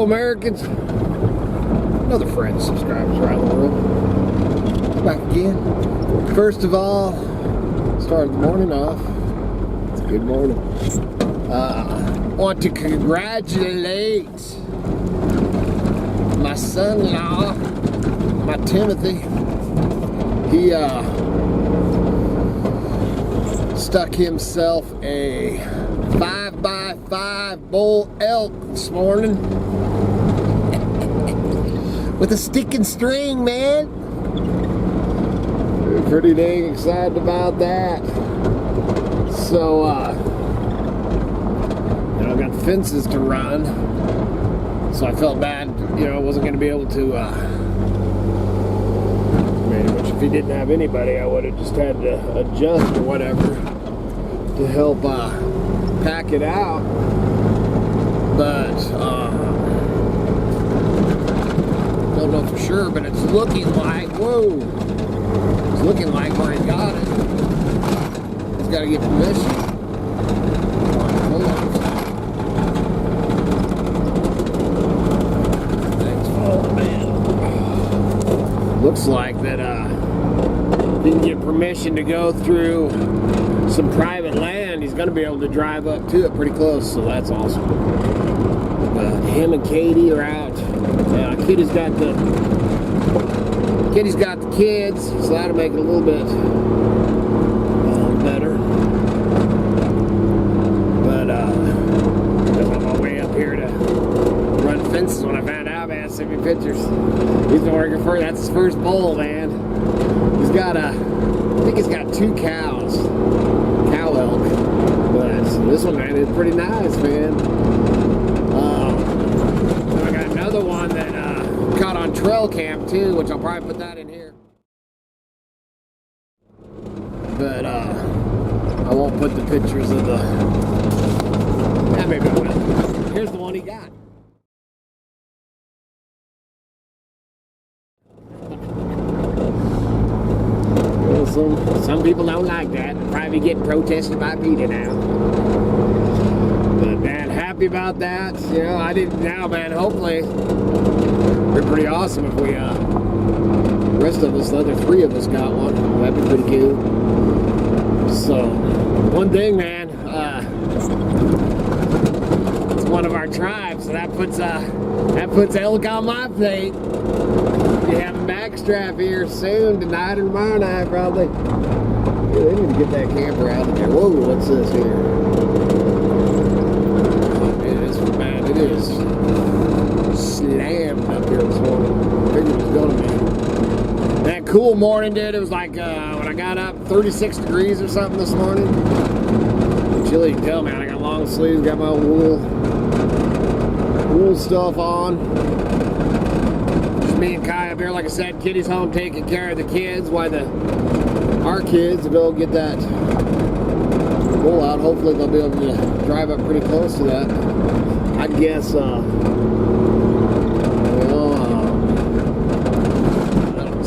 Hello, Americans. Another friend, subscribers around the world. Back again. First of all, started the morning off. It's a good morning. Want to congratulate my son-in-law, my Timothy. He stuck himself a 5x5 bull elk this morning with a stick and string, man. Pretty dang excited about that. So, I got fences to run, so I felt bad, I wasn't going to be able to, which if he didn't have anybody, I would have just had to adjust or whatever to help pack it out. But don't know for sure, but it's looking like, it's looking like where he got it. He's got to get permission. Hold on. Thanks, oh man. Looks like that he can get permission to go through some private land. He's going to be able to drive up to it pretty close, so that's awesome. Him and Katie are out. Kitty's got the kids, so that'll make it a little bit better. But I'm on my way up here to run fences when I found out, man. Sent me pictures. He's been working for, that's his first bull, man. He's got I think he's got 2 cows, cow elk. But this one, man, is pretty nice, man. I got another one that caught on trail cam too, which I'll probably put that in here. But I won't put the pictures of the. Yeah, maybe I will. Here's the one he got. Well, some people don't like that. They'll probably be getting protested by PETA now. But man, happy about that. I didn't now, man. Hopefully, it'd be pretty awesome if we, the rest of us, the other 3 of us got one. That'd be pretty cool. So, one thing, man, it's one of our tribes, so that puts elk on my plate. We have a backstrap here soon, tonight or tomorrow night, probably. Yeah, they need to get that camper out of there. Whoa, what's this here? It is slammed up here this morning. I figured it was gonna be. That cool morning, dude. It was like when I got up, 36 degrees or something this morning. Chilly to tell, man. I got long sleeves, got my wool stuff on. Just me and Kai up here, like I said. Kitty's home taking care of the kids while our kids will go get that bull out. Hopefully they'll be able to drive up pretty close to that. I guess,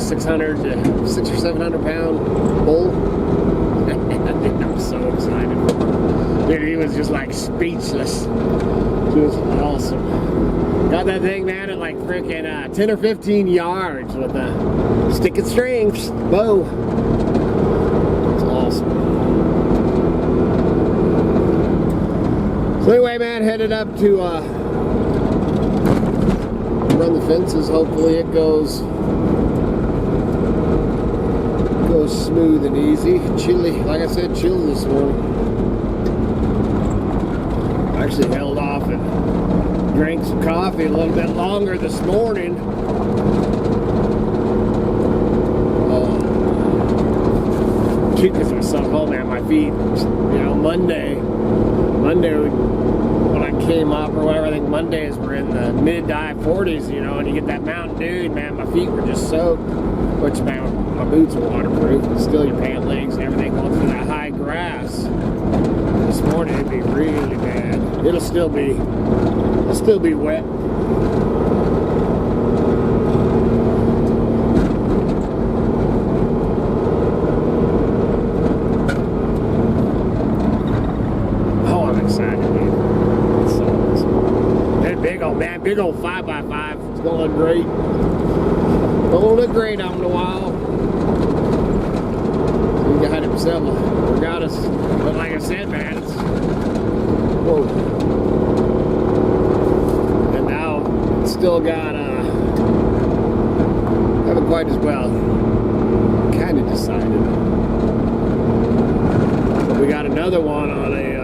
600 to 600 or 700 pound bull. I'm so excited. Dude, he was just like speechless. Just awesome. Got that thing, man, at like freaking 10 or 15 yards with a stick and string bow. It's awesome. So anyway, man, headed up to run the fences. Hopefully it goes smooth and easy. Chilly, like I said, chilly this morning. I actually held off and drank some coffee a little bit longer this morning. Because I was so cold, man. My feet, Monday when I came up or whatever, I think Mondays were in the mid to high 40s, and you get that Mountain Dew, man, my feet were just soaked, which, man, my boots are waterproof, but still your pant legs and everything going through that high grass. This morning it'd be really bad. It'll still be wet. old man, big old 5x5. It's gonna look great. Gonna look great on the wall. He got himself a regattas. But like I said, man, it's whoa. And now it's still got haven't quite as well kind of decided. But we got another one on a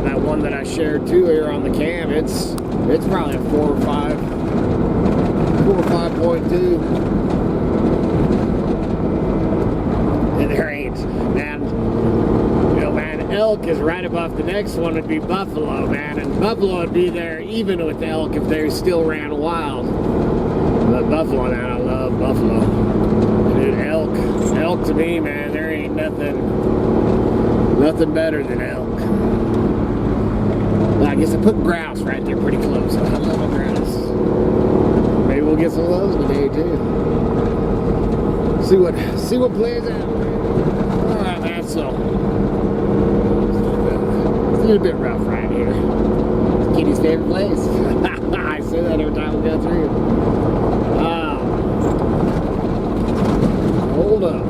that one that I shared too here on the cam. It's probably a 4 or 5.2. And there ain't, man, you know, man, elk is right above the next one would be buffalo, man, and buffalo would be there even with the elk if they still ran wild. But buffalo, man, I love buffalo. Dude, elk to me, man, there ain't nothing better than elk. Well, I guess I put grouse right there pretty close. I love my grouse. Maybe we'll get some of those today too. See what plays out. Alright, man, so it's a little bit rough right here. It's Kitty's favorite place. I say that every time we go through. Hold up.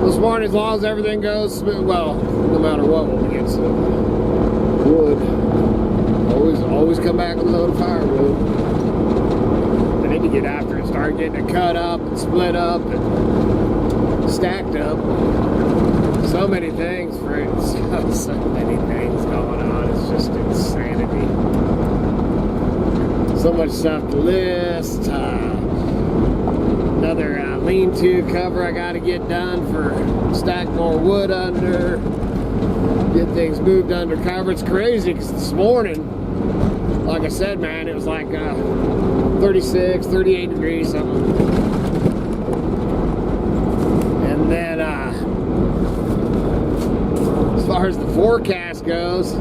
This morning, as long as everything goes smooth, well, no matter what, when we get some wood, always come back with a load of firewood. I need to get after it, start getting it cut up and split up and stacked up. So many things, friends. So many things going on. It's just insanity. So much stuff to list. Another lean-to cover I got to get done for stack more wood under. Get things moved under cover. It's crazy because this morning, like I said, man, it was like 36, 38 degrees something. And then as far as the forecast goes,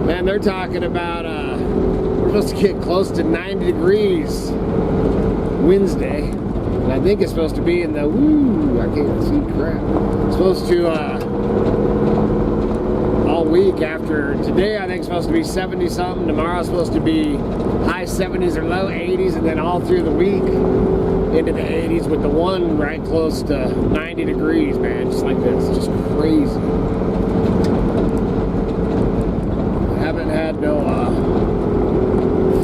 man, they're talking about we're supposed to get close to 90 degrees Wednesday. And I think it's supposed to be in the I can't see crap. It's supposed to all week after today, I think it's supposed to be 70 something. Tomorrow it's supposed to be high 70s or low 80s, and then all through the week into the 80s with the one right close to 90 degrees, man. Just like this, just crazy. I haven't had no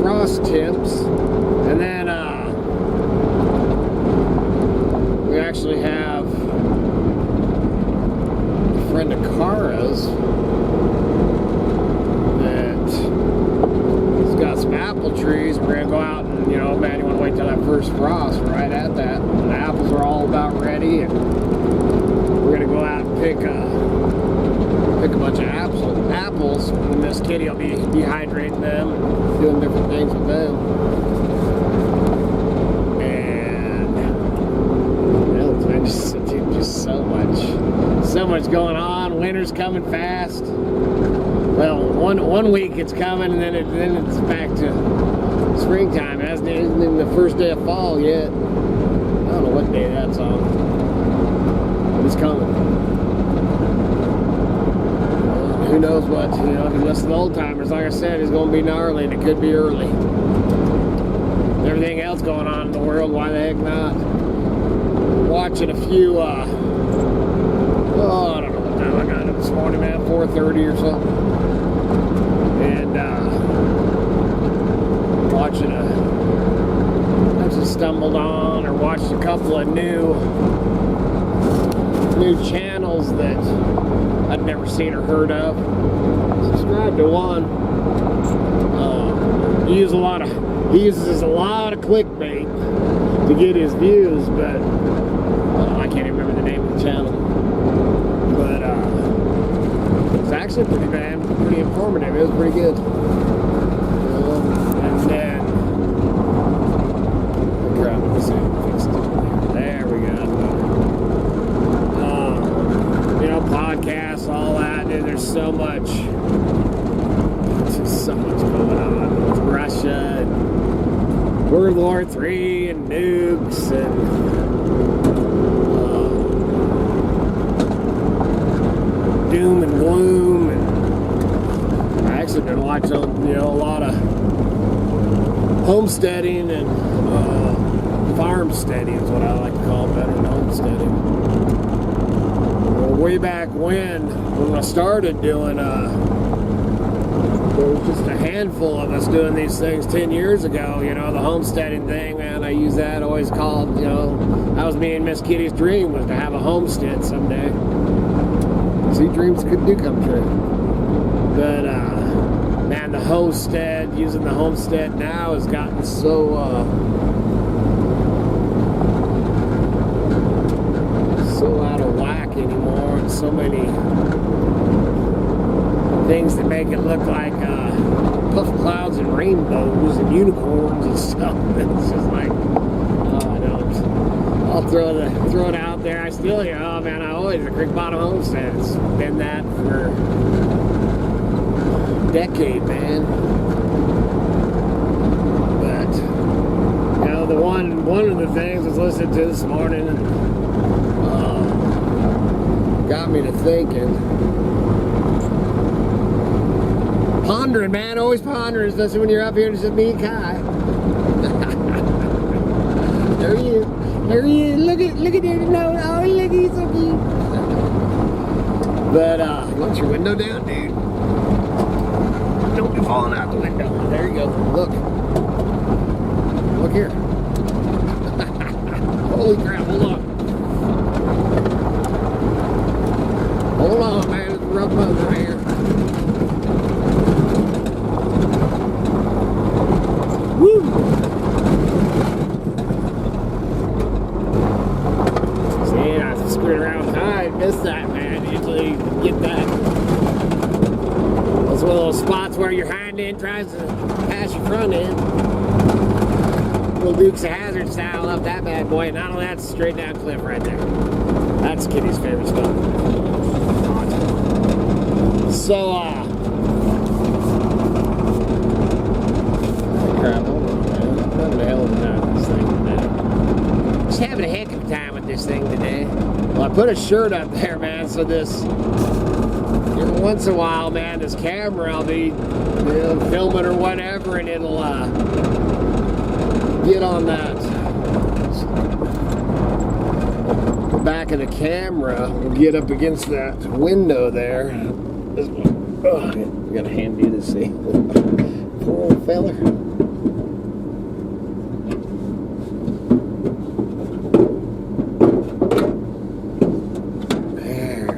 frost temps, and then we actually have a friend of Cara's that's got some apple trees. We're gonna go out and, you know, man, you want to wait till that first frost. Right at that, and the apples are all about ready, and we're gonna go out and pick a bunch of apples, and Miss Kitty will be dehydrating them and doing different things with them. And just so much going on. Winter's coming fast. Well, one week it's coming, and then it's back to springtime. It hasn't even the first day of fall yet. I don't know what day that's on, but it's coming. Who knows what, you know, if you listen to old timers, like I said, it's going to be gnarly, and it could be early. Everything else going on in the world, why the heck not? Watching a few, I don't know what time I got up this morning, man, 4:30 or something. And, I just stumbled on or watched a couple of new channels that I'd never seen or heard of. Subscribe to one. He uses a lot of clickbait to get his views, but I can't even remember the name of the channel. But it's actually pretty informative. It was pretty good. And then there we go. You know, podcasts, all that. Dude, there's so much going on with Russia and World War III and nukes and watch, a lot of homesteading and farmsteading is what I like to call it, better than homesteading. Well, way back when I started doing, there was just a handful of us doing these things 10 years ago, the homesteading thing, man. I use that, always called, that was me and Miss Kitty's dream, was to have a homestead someday. See, dreams do come true. But, man, the homestead, using the homestead now has gotten so out of whack anymore, and so many things that make it look like puff clouds and rainbows and unicorns and stuff. It's just like, I'll throw it out there. I still, man, I always, the Creek Bottom Homestead, it's been that for a decade, man. But, the one of the things I was listening to this morning, got me to thinking. Pondering, man, always pondering, especially when you're up here and it's just me and Kai. There he is. Look at him. No, oh, look, he's so cute. But, want your window down, dude. Don't be falling out the window. There you go. Look here. Holy crap, hold on. Hold on, man. It's a rough mother right here. Woo! See, I screwed around high. Missed that, man. Usually you get that. That's one of those spots where your hind end tries to pass your front end. Little Dukes of Hazzard style up that bad boy. And not only that, straight down cliff right there. That's Kitty's favorite spot. So, crap, hold on, man. I'm having a hell of a time with this thing today. Just having a heck of a time with this thing today. Well, I put a shirt up there, man, so this, every once in a while, man, this camera, I'll be filming or whatever, and it'll get on that. The back of the camera will get up against that window there. Oh, we got a hand view to see. Poor old feller. There.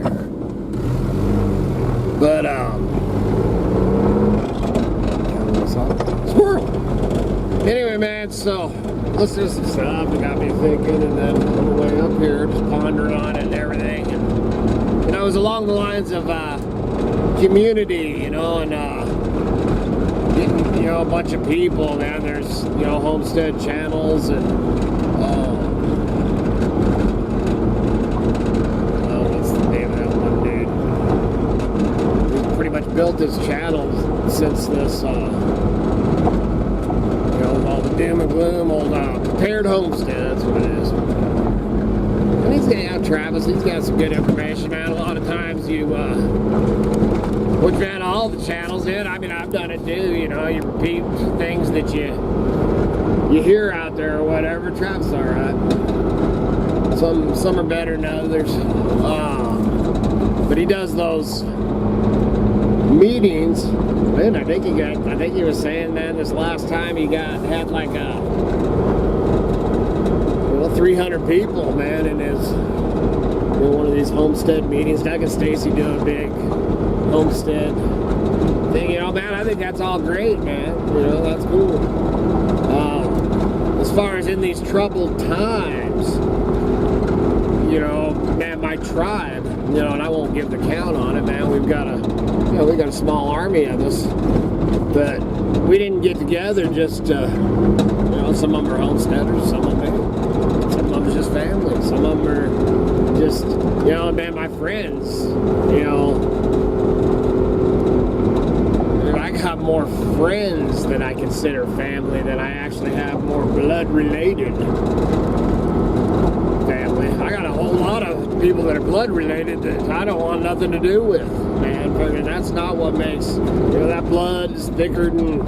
But, squirrel. Anyway, man, so let's do some stuff that got me thinking, and then on the way up here, just pondering on it and everything. And, it was along the lines of, community, and getting, a bunch of people, man. There's, homestead channels, and what's the name of that one dude? He's pretty much built his channel since this, all the doom and gloom, old prepared homestead, that's what it is. And he's got, Travis, he's got some good information, man. A lot of times you, which, man, all the channels in. I mean, I've done it too. You repeat things that you hear out there or whatever. Travis, all right. Some are better than others. But he does those meetings. Man, I think he was saying, man, this last time he had like 300 people, man, in his one of these homestead meetings. Doug and Stacy do a big homestead thing, man. I think that's all great, man. That's cool. As far as in these troubled times, man, my tribe, and I won't give the count on it, man. We've got a small army of us, but we didn't get together just some of them are homesteaders, some of them are just family, some of them are just, man, my friends, I got more friends that I consider family than I actually have more blood-related family. I got a whole lot of people that are blood related that I don't want nothing to do with, man. Fucking, that's not what makes, that blood is thicker than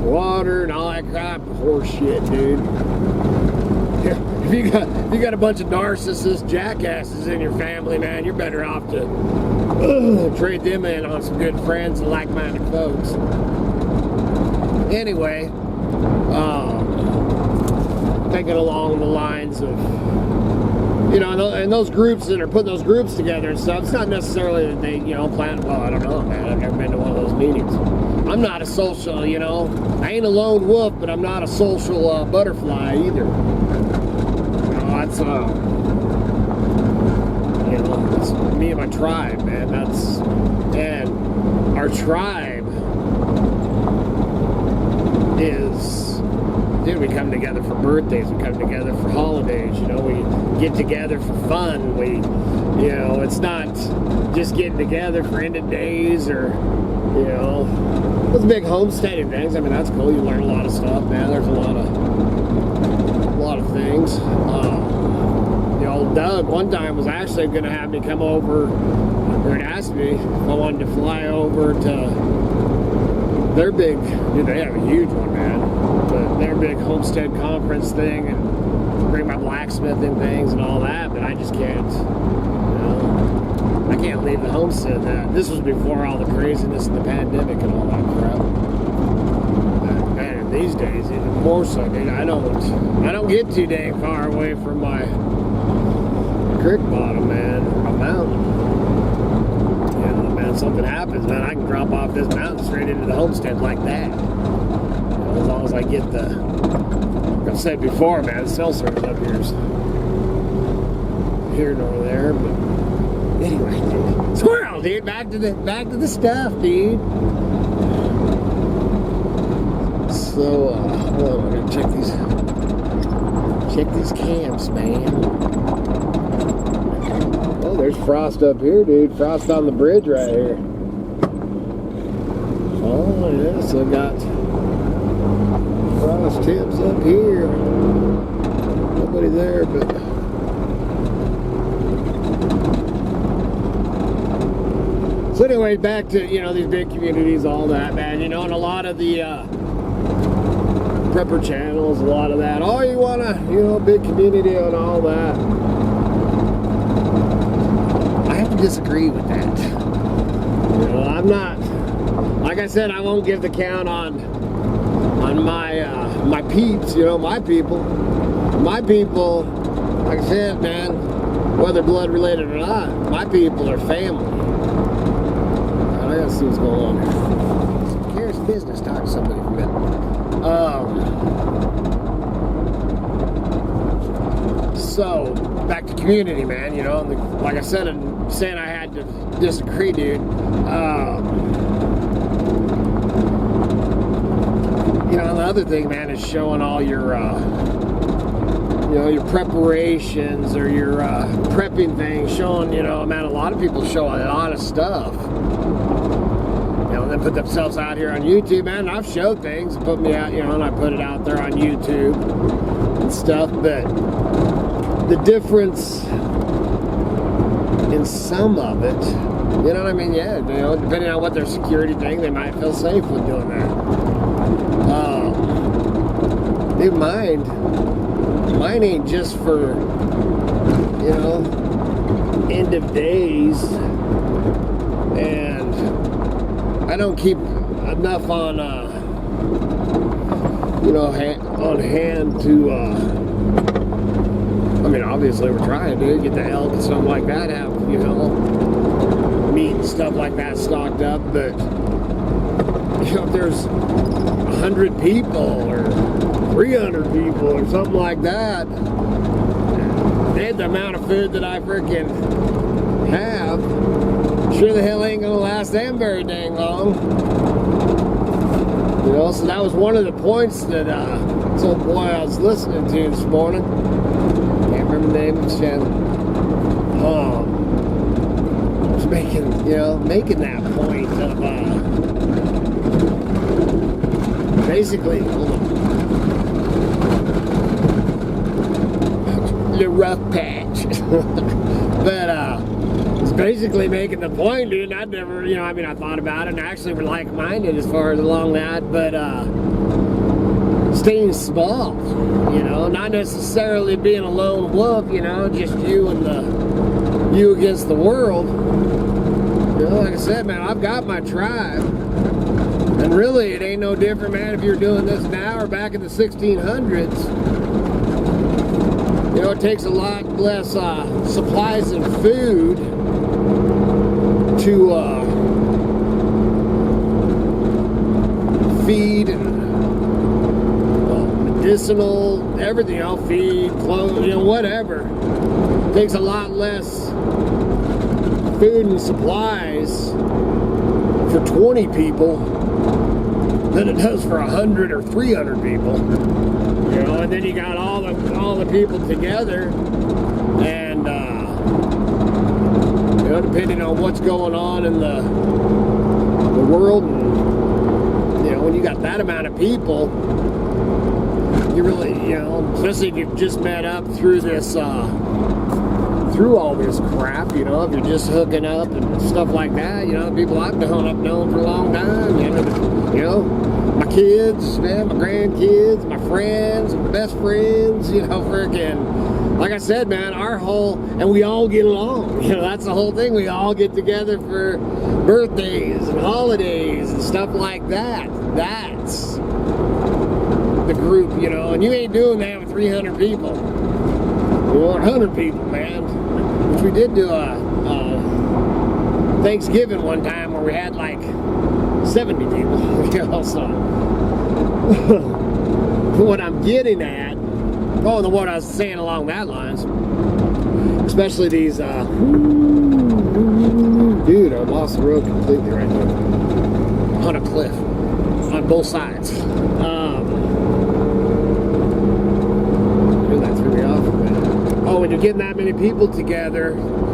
water and all that crap. Horse shit, dude. If you got a bunch of narcissist jackasses in your family, man, you're better off to trade them in on some good friends and like-minded folks. Anyway, thinking along the lines of, and those groups that are putting those groups together and stuff, it's not necessarily that they, plan, well, I don't know, man, I've never been to one of those meetings. I'm not a social, I ain't a lone wolf, but I'm not a social butterfly either. That's, that's me and my tribe, man. And our tribe is, dude, we come together for birthdays, we come together for holidays, we get together for fun, it's not just getting together for end of days or, those big homesteading things. I mean, that's cool, you learn a lot of stuff, man. There's a lot of things. Old Doug one time was actually going to have me come over, or it asked me if I wanted to fly over to their big, they have a huge one, man, but their big homestead conference thing, and bring my blacksmithing things and all that, but I just can't, I can't leave the homestead. This was before all the craziness and the pandemic and all that crap. Man, these days, even more so, dude, I don't get too dang far away from my creek bottom, man, a mountain. Man, something happens, man, I can drop off this mountain straight into the homestead like that. As long as I get like I've said before, man, the cell service up here nor there, but anyway, dude. Squirrel, dude, back to the stuff, dude. So, well, we're gonna check these camps, man. Oh, there's frost up here, dude. Frost on the bridge right here. Oh, yeah, so got frost tips up here. Nobody there, but so anyway, back to, these big communities, all that, man, and a lot of the prepper channels, a lot of that. Oh, you want a, big community and all that. I have to disagree with that. I'm not, like I said, I won't give the count on my my peeps, my people. My people, like I said, man, whether blood related or not, my people are family. I gotta see what's going on here. Here's business. Talk to somebody for a minute. So back to community, man. Like I said, and saying I had to disagree, dude. The other thing, man, is showing all your your preparations or your prepping things. Showing, man, a lot of people show a lot of stuff. They put themselves out here on YouTube, man. I've showed things, put me out, and I put it out there on YouTube and stuff, but the difference in some of it, you know what I mean? Yeah, depending on what their security thing, they might feel safe with doing that. Dude, mine ain't just for, end of days, and I don't keep enough on, on hand to, I mean, obviously we're trying to get the elk and something like that, have, meat and stuff like that stocked up, but, if there's 100 people or 300 people or something like that, and the amount of food that I freaking have, sure the hell ain't gonna last them very dang long. So that was one of the points that this old boy I was listening to this morning, can't remember the name of the channel, was making that point of basically, the rough patch. But it's basically making the point, dude. I'd never, you know, I mean, I thought about it, and actually we're like-minded as far as along that, but staying small, you know, not necessarily being a lone wolf, you know, just you against the world. You know, like I said, man, I've got my tribe, and really it ain't no different, man, if you're doing this now or back in the 1600s. You know, it takes a lot less supplies and food to feed and medicinal, everything, you know, feed, clothes, you know, whatever. It takes a lot less food and supplies for 20 people than it does for 100 or 300 people. You know, and then you got all the people together, and you know, depending on what's going on in the world, and you know, when you got that amount of people, you really, you know, especially if you've just met up through this, through all this crap, you know, if you're just hooking up and stuff like that, you know, people I've known for a long time, you know, my kids, man, my grandkids, my friends, my best friends, you know, freaking, like I said, man, and we all get along, you know, that's the whole thing, we all get together for birthdays and holidays and stuff like that. That's the group, you know, and you ain't doing that with 300 people, or 100 people, man, which we did do a Thanksgiving one time where we had like 70 people, you know, so what I'm getting at, what I was saying along that lines, especially these, dude, I lost the road completely right there, on a cliff, on both sides. That threw me off a bit. Oh, when you're getting that many people together,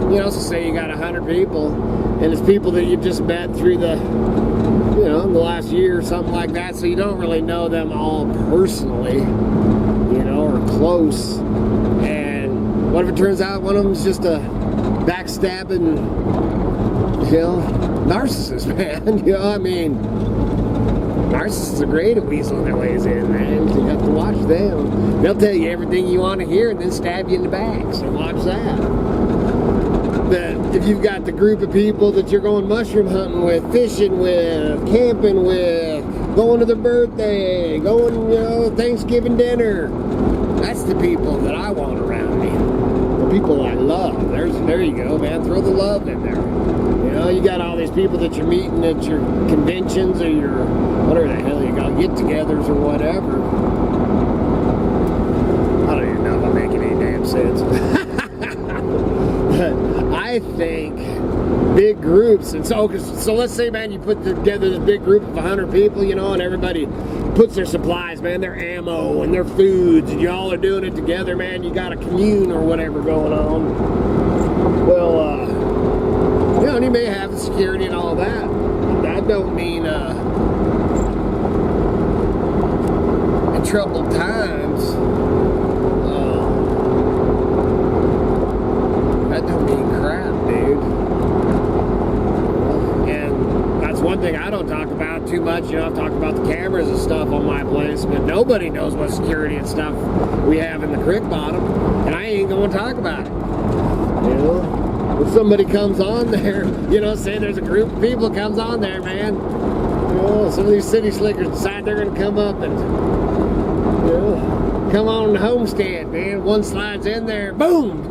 you know, so say you got 100 people, and it's people that you've just met through the, you know, in the last year or something like that, so you don't really know them all personally, you know, or close. And what if it turns out one of them's just a backstabbing, you know, narcissist, man? You know, I mean, narcissists are great at weaseling their ways in, man. You have to watch them. They'll tell you everything you want to hear and then stab you in the back, so watch that. But if you've got the group of people that you're going mushroom hunting with, fishing with, camping with, going to their birthday, going, you know, Thanksgiving dinner, that's the people that I want around me. The people I love. There you go, man. Throw the love in there. You know, you got all these people that you're meeting at your conventions or your, whatever the hell you got, get-togethers or whatever. I don't even know if I'm making any damn sense. But I think big groups, and so let's say, man, you put together this big group of 100 people, you know, and everybody puts their supplies, man, their ammo and their foods, and y'all are doing it together, man. You got a commune or whatever going on. Well, you know, and you may have the security and all that. That don't mean in troubled times, that don't mean crap, dude. And that's one thing I don't talk about too much. You know, I've talked about the cameras and stuff on my place, but nobody knows what security and stuff we have in the creek bottom, and I ain't gonna talk about it. You know, if somebody comes on there, you know, say there's a group of people that comes on there, man, you know, some of these city slickers decide they're gonna come up and, you know, come on the homestead, man. One slides in there, boom!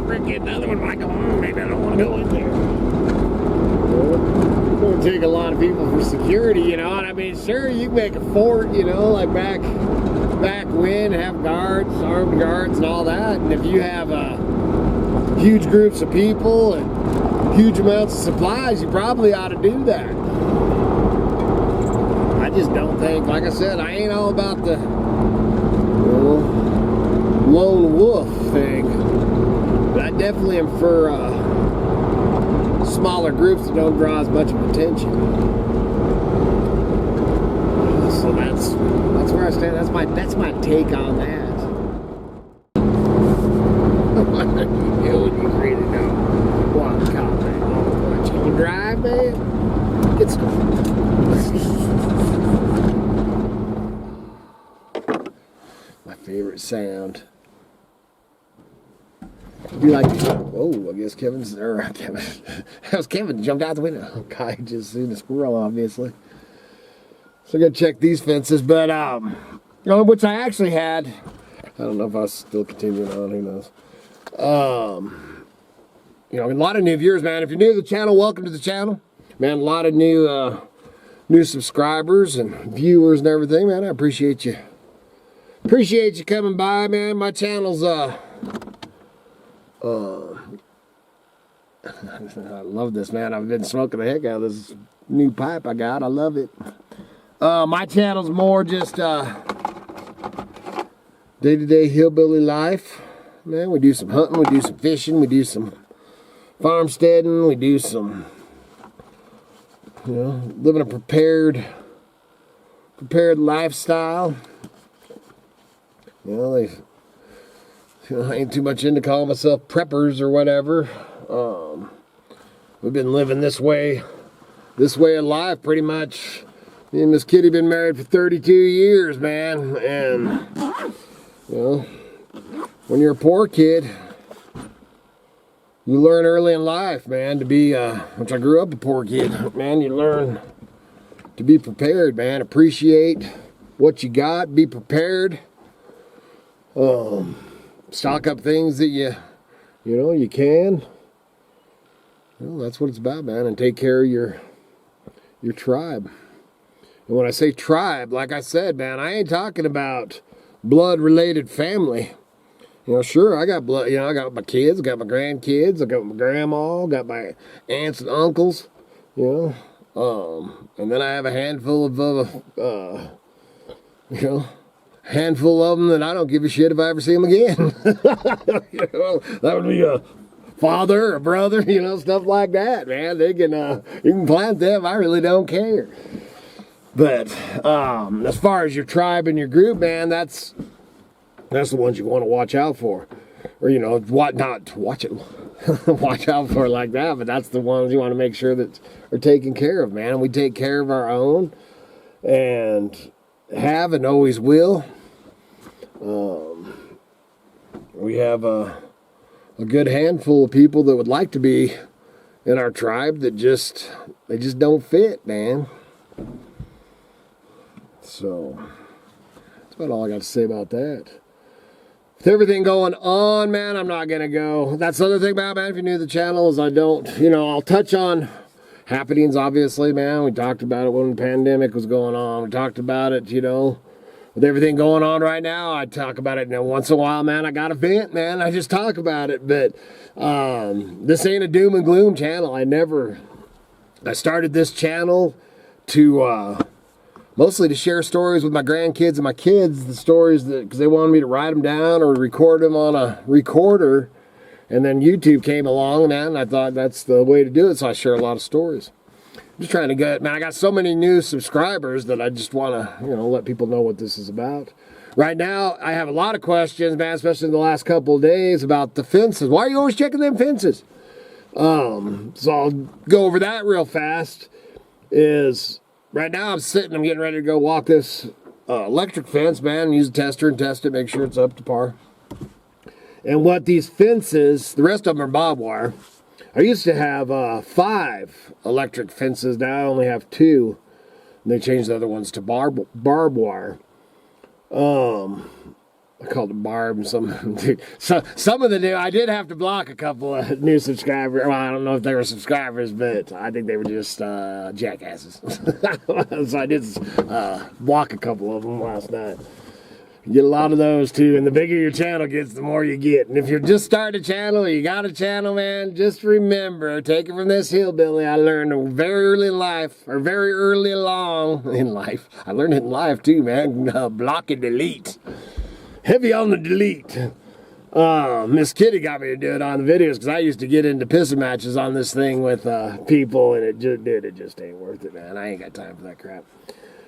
Freaking another one might go on, maybe I don't want to go in there. It's going to take a lot of people for security, you know, and I mean, sure, you can make a fort, you know, like back when, have guards, armed guards and all that, and if you have huge groups of people and huge amounts of supplies, you probably ought to do that. I just don't think, like I said, I ain't all about the lone wolf thing, but I definitely am for smaller groups that don't draw as much attention. So that's where I stand. That's my take on that. You really know what car, man. Oh, you can drive, man. Get my favorite sound. Do you like? Oh, I guess Kevin's or Kevin. That was Kevin jumped out the window. Guy just seen a squirrel, obviously. So I gotta check these fences, but which I actually had. I don't know if I was still continuing on. Who knows? A lot of new viewers, man. If you're new to the channel, welcome to the channel, man. A lot of new subscribers and viewers and everything, man. I appreciate you. Appreciate you coming by, man. My channel's I love this, man. I've been smoking the heck out of this new pipe I got. I love it. My channel's more just day-to-day hillbilly life. Man, we do some hunting, we do some fishing, we do some farmsteading, we do some, living a prepared lifestyle. I ain't too much into calling myself preppers or whatever. We've been living this way of life pretty much. Me and Miss Kitty been married for 32 years, man. And, when you're a poor kid, you learn early in life, man, to be, which I grew up a poor kid, man, you learn to be prepared, man. Appreciate what you got, be prepared. Stock up things that you can. That's what it's about, man, and take care of your tribe. And when I say tribe, like I said, man, I ain't talking about blood-related family. Sure, I got blood, I got my kids, I got my grandkids, I got my grandma, I got my aunts and uncles, and then I have a handful of handful of them that I don't give a shit if I ever see them again. That would be a father, a brother, stuff like that, man. They can, you can plant them. I really don't care. But as far as your tribe and your group, man, that's the ones you want to watch out for, or not watch it, watch out for like that. But that's the ones you want to make sure that are taken care of, man. And we take care of our own, and have and always will. We have a good handful of people that would like to be in our tribe that just don't fit, man. So that's about all I got to say about that. With everything going on, man, I'm not gonna go. That's the other thing about, man, if you're new to the channel, is I don't, I'll touch on happenings, obviously, man. We talked about it when the pandemic was going on. We talked about it, with everything going on right now. I talk about it, once in a while, man. I got a vent, man. I just talk about it. But this ain't a doom and gloom channel. I started this channel to mostly to share stories with my grandkids and my kids, the stories because they wanted me to write them down or record them on a recorder. And then YouTube came along, man, and I thought that's the way to do it, so I share a lot of stories. I'm just trying to get, man, I got so many new subscribers that I just want to, let people know what this is about. Right now, I have a lot of questions, man, especially in the last couple of days about the fences. Why are you always checking them fences? So I'll go over that real fast. Right now I'm getting ready to go walk this electric fence, man, and use a tester and test it, make sure it's up to par. And what these fences, the rest of them are barbed wire. I used to have 5 electric fences. Now I only have 2. And they changed the other ones to barbed wire. I called them barb. Some of the new, I did have to block a couple of new subscribers. Well, I don't know if they were subscribers, but I think they were just jackasses. So I did block a couple of them last night. You get a lot of those too, and the bigger your channel gets, the more you get. And if you're just starting a channel, or you got a channel, man, just remember, take it from this hillbilly. I learned very early in life, or very early along in life. I learned it in life too, man. Block and delete. Heavy on the delete. Miss Kitty got me to do it on the videos because I used to get into pissing matches on this thing with people, and it just ain't worth it, man. I ain't got time for that crap.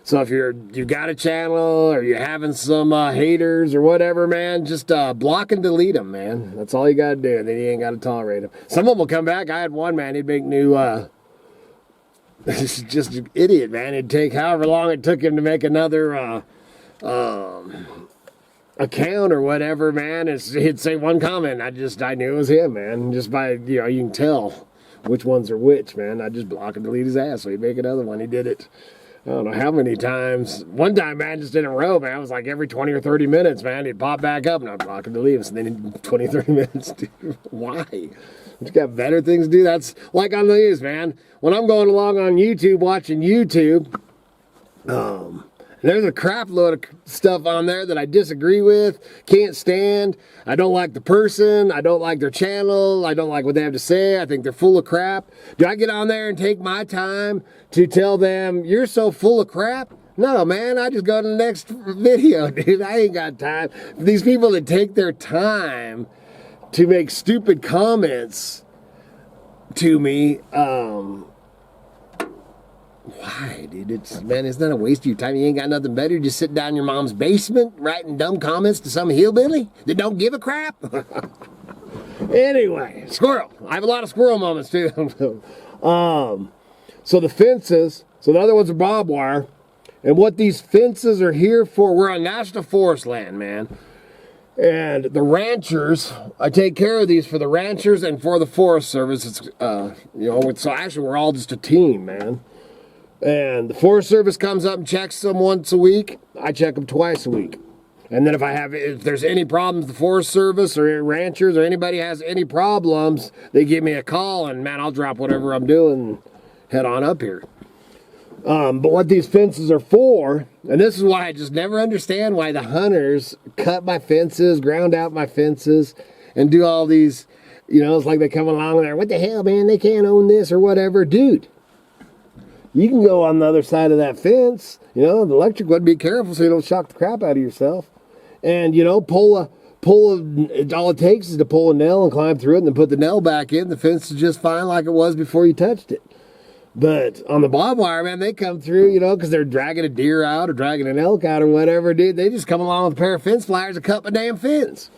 So if you've got a channel or you're having some haters or whatever, man, just block and delete them, man. That's all you got to do. Then you ain't got to tolerate them. Some of them will come back. I had one, man. He'd make new... this is just an idiot, man. It'd take however long it took him to make another account or whatever, man. He'd say one comment. I knew it was him, man. Just by, you can tell which ones are which, man. I just block and delete his ass. So he'd make another one. He did it, I don't know how many times. One time, man, just in a row, man. It was like every 20 or 30 minutes, man. He'd pop back up and I'd block and delete him. So then in 20, 30 minutes, dude, why? You got better things to do. That's like on the news, man. When I'm going along on YouTube, watching YouTube, there's a crap load of stuff on there that I disagree with, can't stand. I don't like the person. I don't like their channel. I don't like what they have to say. I think they're full of crap. Do I get on there and take my time to tell them, you're so full of crap? No, man, I just go to the next video, dude. I ain't got time. These people that take their time to make stupid comments to me, why, dude? It's not a waste of your time. You ain't got nothing better. You just sit down in your mom's basement writing dumb comments to some hillbilly that don't give a crap. Anyway, squirrel. I have a lot of squirrel moments too. So the fences, so the other ones are barbed wire, and what these fences are here for, we're on national forest land, man. And the ranchers, I take care of these for the ranchers and for the Forest Service. It's, so actually we're all just a team, man. And the Forest Service comes up and checks them once a week. I check them twice a week. And then if there's any problems, the Forest Service or ranchers or anybody has any problems, they give me a call and, man, I'll drop whatever I'm doing and head on up here. But what these fences are for, and this is why I just never understand why the hunters cut my fences, ground out my fences, and do all these, it's like they come along there, what the hell, man, they can't own this or whatever. Dude, you can go on the other side of that fence, the electric one, be careful so you don't shock the crap out of yourself. And, all it takes is to pull a nail and climb through it and then put the nail back in. The fence is just fine like it was before you touched it. But on the barbed wire, man, they come through, because they're dragging a deer out or dragging an elk out or whatever, dude. They just come along with a pair of fence pliers and cut my damn fence.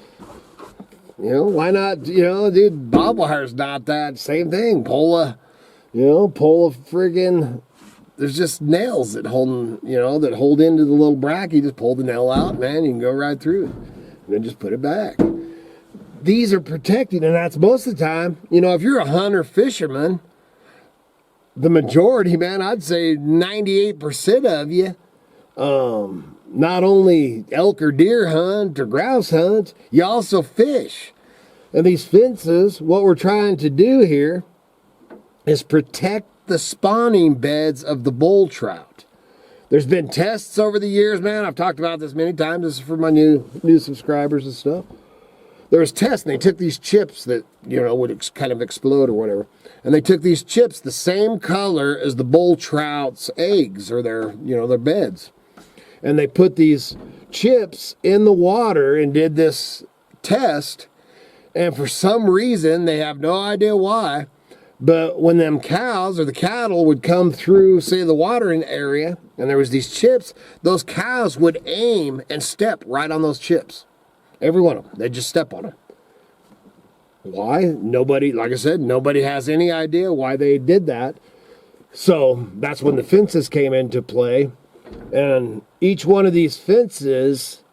Why not, dude, barbed wire's not that same thing. Pull a friggin', there's just nails that hold into the little bracket. You just pull the nail out, man, you can go right through it. And then just put it back. These are protected, and that's most of the time. If you're a hunter fisherman, the majority, man, I'd say 98% of you, not only elk or deer hunt or grouse hunt, you also fish. And these fences, what we're trying to do here is protect the spawning beds of the bull trout. There's been tests over the years, man. I've talked about this many times. This is for my new subscribers and stuff. There was tests, and they took these chips that, would kind of explode or whatever. And they took these chips the same color as the bull trout's eggs or their beds. And they put these chips in the water and did this test. And for some reason, they have no idea why, but when them cows or the cattle would come through, say, the watering area, and there was these chips, those cows would aim and step right on those chips. Every one of them. They just step on them. Why? Nobody, like I said, nobody has any idea why they did that. So that's when the fences came into play. And each one of these fences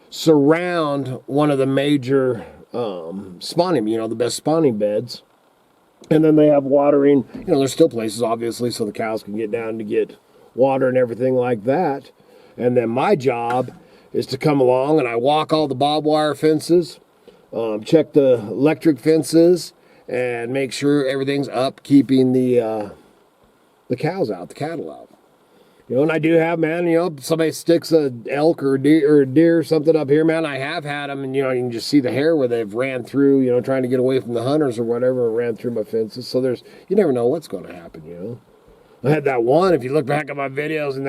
surround one of the major spawning, the best spawning beds. And then they have watering. There's still places, obviously, so the cows can get down to get water and everything like that. And then my job is to come along and I walk all the barbed wire fences, check the electric fences, and make sure everything's up, keeping the cows out, the cattle out. And I do have, man, somebody sticks a elk or deer or something up here, man. I have had them, and, you can just see the hair where they've ran through, trying to get away from the hunters or whatever, and ran through my fences. So you never know what's going to happen, I had that one, if you look back at my videos, and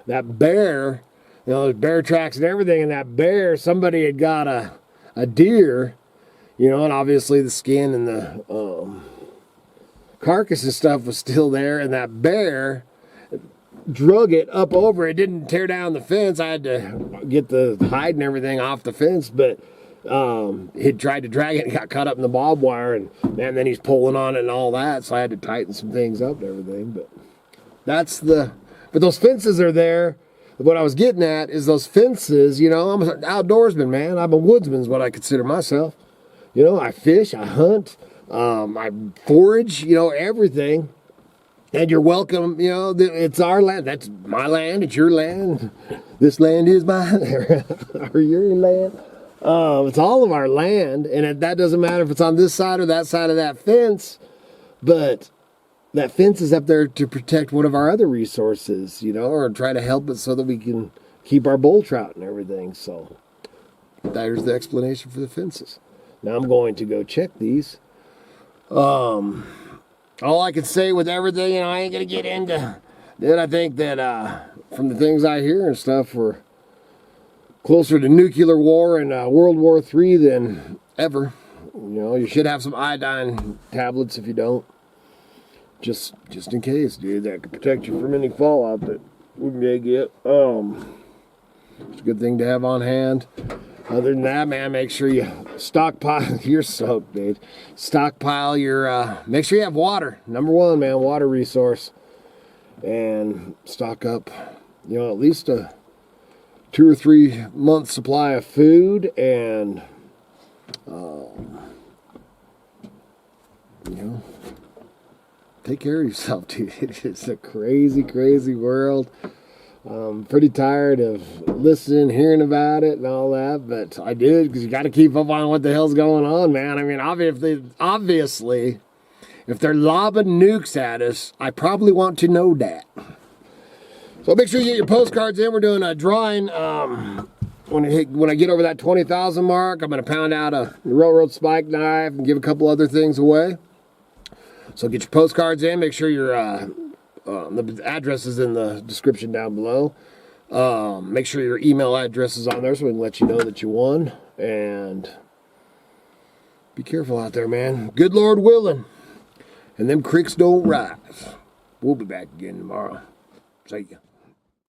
that bear, there's bear tracks and everything, and that bear, somebody had got a deer, and obviously the skin and the carcass and stuff was still there, and that bear, drug it up over. It didn't tear down the fence. I had to get the hide and everything off the fence, but he tried to drag it and got caught up in the barbed wire, and man, then he's pulling on it and all that, so I had to tighten some things up and everything. But but those fences are there. What I was getting at is those fences, you know, I'm an outdoorsman, man. I'm a woodsman is what I consider myself. You know, I fish, I hunt, I forage, you know, everything. And you're welcome, you know, it's our land. That's my land, it's your land. This land is mine, or your land. It's all of our land, and that doesn't matter if it's on this side or that side of that fence, but that fence is up there to protect one of our other resources, you know, or try to help it so that we can keep our bull trout and everything. So there's the explanation for the fences. Now I'm going to go check these. All I can say with everything, you know, I ain't going to get into it. I think that from the things I hear and stuff, we're closer to nuclear war and World War III than ever. You know, you should have some iodine tablets if you don't. Just in case, dude. That could protect you from any fallout that we may get. It's a good thing to have on hand. Other than that, man, make sure you stockpile. You're soaked, dude. Stockpile your, make sure you have water. Number one, man, water resource. And stock up, you know, at least a 2 or 3 month supply of food, and, you know, take care of yourself, dude. It's a crazy, crazy world. I'm pretty tired of listening, hearing about it and all that, but I do, because you got to keep up on what the hell's going on, man. I mean, obviously, if they're lobbing nukes at us, I probably want to know that. So make sure you get your postcards in. We're doing a drawing. When I get over that 20,000 mark, I'm going to pound out a railroad spike knife and give a couple other things away. So get your postcards in. Make sure your the address is in the description down below. Make sure your email address is on there so we can let you know that you won. And be careful out there, man. Good Lord willing. And them creeks don't rise. We'll be back again tomorrow. See ya.